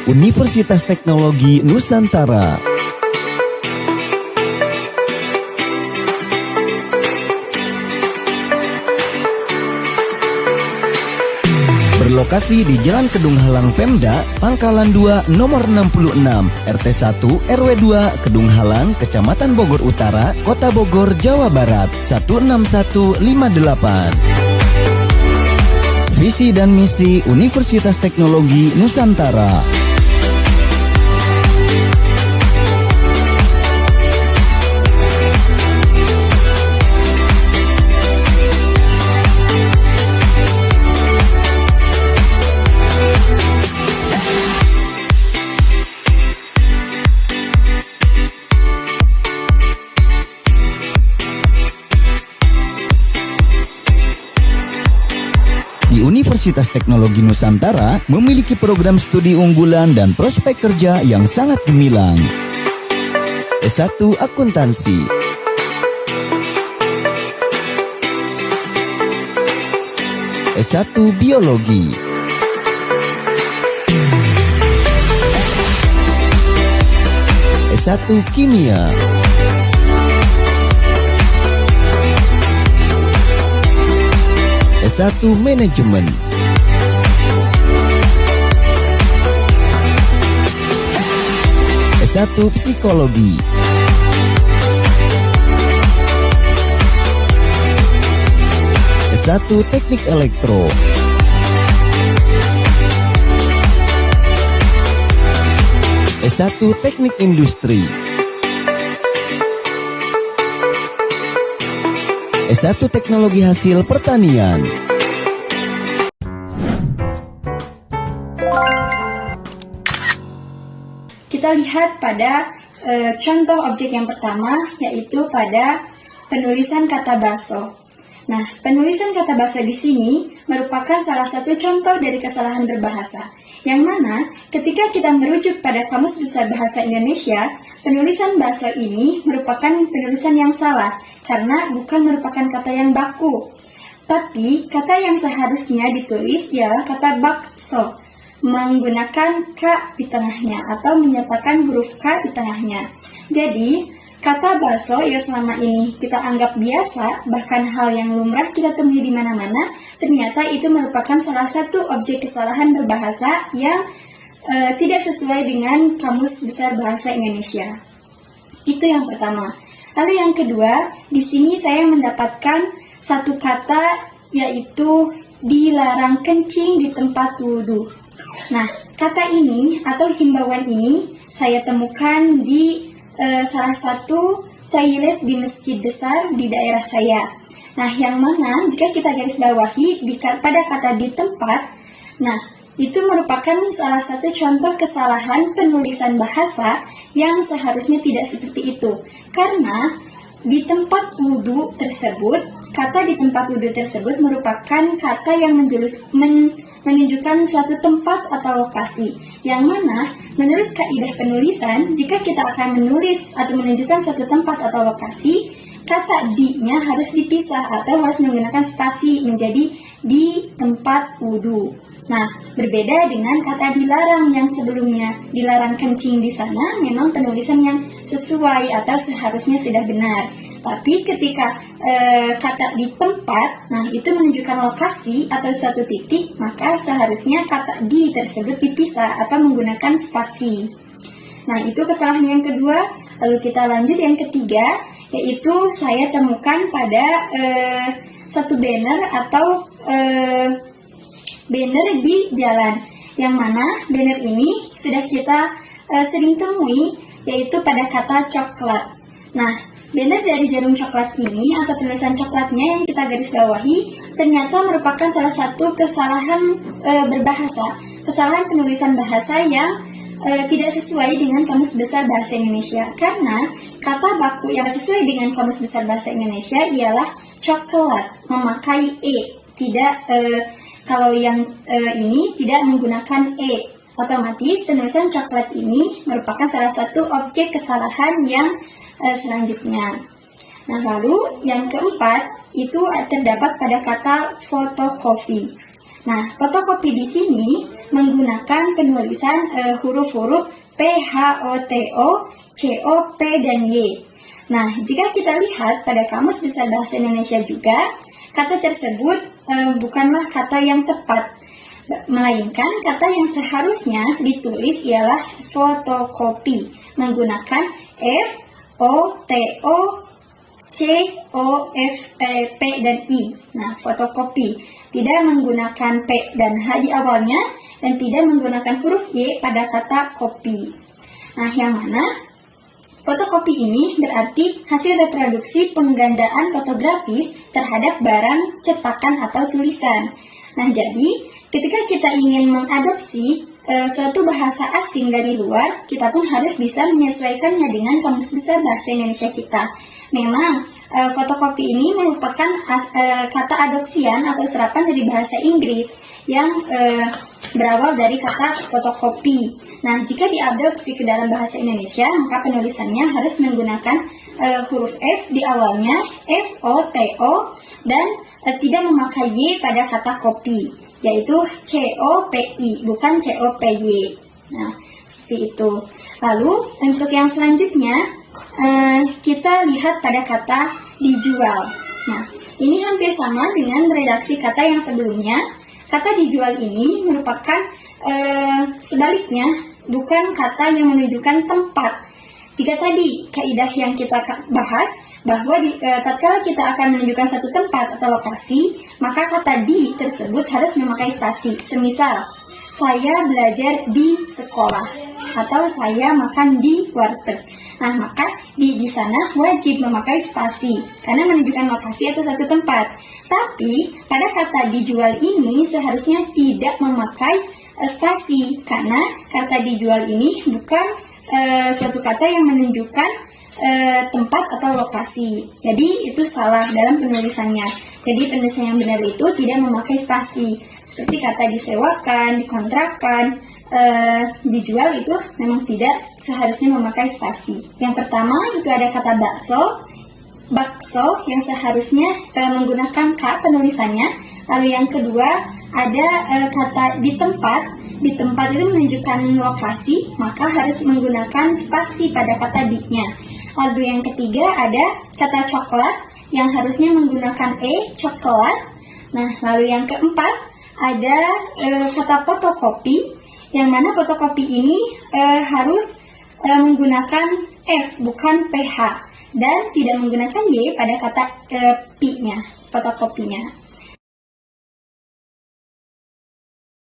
Universitas Teknologi Nusantara. Berlokasi di Jalan Kedung Halang Pemda, Pangkalan 2 nomor 66, RT 1 RW 2, Kedung Halang, Kecamatan Bogor Utara, Kota Bogor, Jawa Barat 16158. Visi dan misi Universitas Teknologi Nusantara. Universitas Teknologi Nusantara memiliki program studi unggulan dan prospek kerja yang sangat gemilang. S1 Akuntansi, S1 Biologi, S1 Kimia, S1 Manajemen, S1 Psikologi, S1 Teknik Elektro, S1 Teknik Industri, S1 Teknologi Hasil Pertanian. Kita lihat pada contoh objek yang pertama, yaitu pada penulisan kata bakso. Nah, penulisan kata bakso di sini merupakan salah satu contoh dari kesalahan berbahasa, yang mana ketika kita merujuk pada Kamus Besar Bahasa Indonesia, penulisan bakso ini merupakan penulisan yang salah, karena bukan merupakan kata yang baku. Tapi, kata yang seharusnya ditulis ialah kata bakso, menggunakan K di tengahnya atau menyertakan huruf K di tengahnya. Jadi, kata bakso yang selama ini kita anggap biasa, bahkan hal yang lumrah kita temui di mana-mana, ternyata itu merupakan salah satu objek kesalahan berbahasa yang tidak sesuai dengan Kamus Besar Bahasa Indonesia. Itu yang pertama. Lalu yang kedua, di sini saya mendapatkan satu kata, yaitu dilarang kencing di tempat wudhu. Nah, kata ini atau himbauan ini saya temukan di salah satu toilet di masjid besar di daerah saya. Nah, yang mana jika kita garis bawahi pada kata di tempat, nah itu merupakan salah satu contoh kesalahan penulisan bahasa yang seharusnya tidak seperti itu. Karena di tempat wudhu tersebut, kata di tempat wudhu tersebut merupakan kata yang menunjukkan suatu tempat atau lokasi, yang mana menurut kaidah penulisan, jika kita akan menulis atau menunjukkan suatu tempat atau lokasi, kata di-nya harus dipisah atau harus menggunakan spasi menjadi di tempat wudhu. Nah, berbeda dengan kata dilarang yang sebelumnya, dilarang kencing di sana memang penulisan yang sesuai atau seharusnya sudah benar. Tapi ketika kata di tempat, nah itu menunjukkan lokasi atau suatu titik, maka seharusnya kata di tersebut dipisah atau menggunakan spasi. Nah, itu kesalahan yang kedua. Lalu kita lanjut yang ketiga, yaitu saya temukan pada satu banner atau banner di jalan, yang mana banner ini sudah kita sering temui, yaitu pada kata coklat. Nah, banner dari jarum coklat ini atau penulisan coklatnya yang kita garis bawahi ternyata merupakan salah satu kesalahan berbahasa, kesalahan penulisan bahasa yang tidak sesuai dengan Kamus Besar Bahasa Indonesia. Karena kata baku yang sesuai dengan Kamus Besar Bahasa Indonesia ialah coklat, memakai E, tidak kalau yang ini tidak menggunakan E. Otomatis penulisan coklat ini merupakan salah satu objek kesalahan yang selanjutnya. Nah, lalu yang keempat itu terdapat pada kata fotokopi. Nah, fotokopi di sini menggunakan penulisan huruf-huruf P, H, O, T, O, C, O, P, dan Y. Nah, jika kita lihat pada Kamus Besar Bahasa Indonesia juga, kata tersebut bukanlah kata yang tepat, melainkan kata yang seharusnya ditulis ialah fotokopi menggunakan F, O, T, O, C, O, F, P, dan I. Nah, fotokopi tidak menggunakan P dan H di awalnya dan tidak menggunakan huruf Y pada kata kopi. Nah, yang mana fotokopi ini berarti hasil reproduksi penggandaan fotografis terhadap barang cetakan atau tulisan. Nah, jadi ketika kita ingin mengadopsi suatu bahasa asing dari luar, kita pun harus bisa menyesuaikannya dengan Kamus Besar Bahasa Indonesia kita. Memang fotokopi ini merupakan kata adopsian atau serapan dari bahasa Inggris yang berawal dari kata fotokopi. Nah, jika diadopsi ke dalam bahasa Indonesia, maka penulisannya harus menggunakan huruf F di awalnya, F, O, T, O, dan tidak memakai Y pada kata kopi, yaitu C, O, P, I, bukan C, O, P, Y. Nah, seperti itu. Lalu, untuk yang selanjutnya, kita lihat pada kata dijual. Nah, ini hampir sama dengan redaksi kata yang sebelumnya. Kata dijual ini merupakan sebaliknya, bukan kata yang menunjukkan tempat. Jika tadi kaidah yang kita bahas bahwa tatkala kita akan menunjukkan satu tempat atau lokasi, maka kata di tersebut harus memakai spasi. Semisal, saya belajar di sekolah atau saya makan di warteg. Nah, maka di sana wajib memakai spasi karena menunjukkan lokasi atau satu tempat. Tapi pada kata dijual ini seharusnya tidak memakai spasi karena kata dijual ini bukan suatu kata yang menunjukkan tempat atau lokasi. Jadi itu salah dalam penulisannya. Jadi penulisan yang benar itu tidak memakai spasi. Seperti kata disewakan, dikontrakkan, dijual itu memang tidak seharusnya memakai spasi. Yang pertama itu ada kata bakso yang seharusnya menggunakan K penulisannya. Lalu yang kedua ada kata di tempat. Di tempat itu menunjukkan lokasi, maka harus menggunakan spasi pada kata di-nya. Lalu yang ketiga ada kata coklat yang harusnya menggunakan E, coklat. Nah, lalu yang keempat ada kata fotokopi, yang mana fotokopi ini harus menggunakan F, bukan PH, dan tidak menggunakan Y pada kata P-nya, fotokopinya.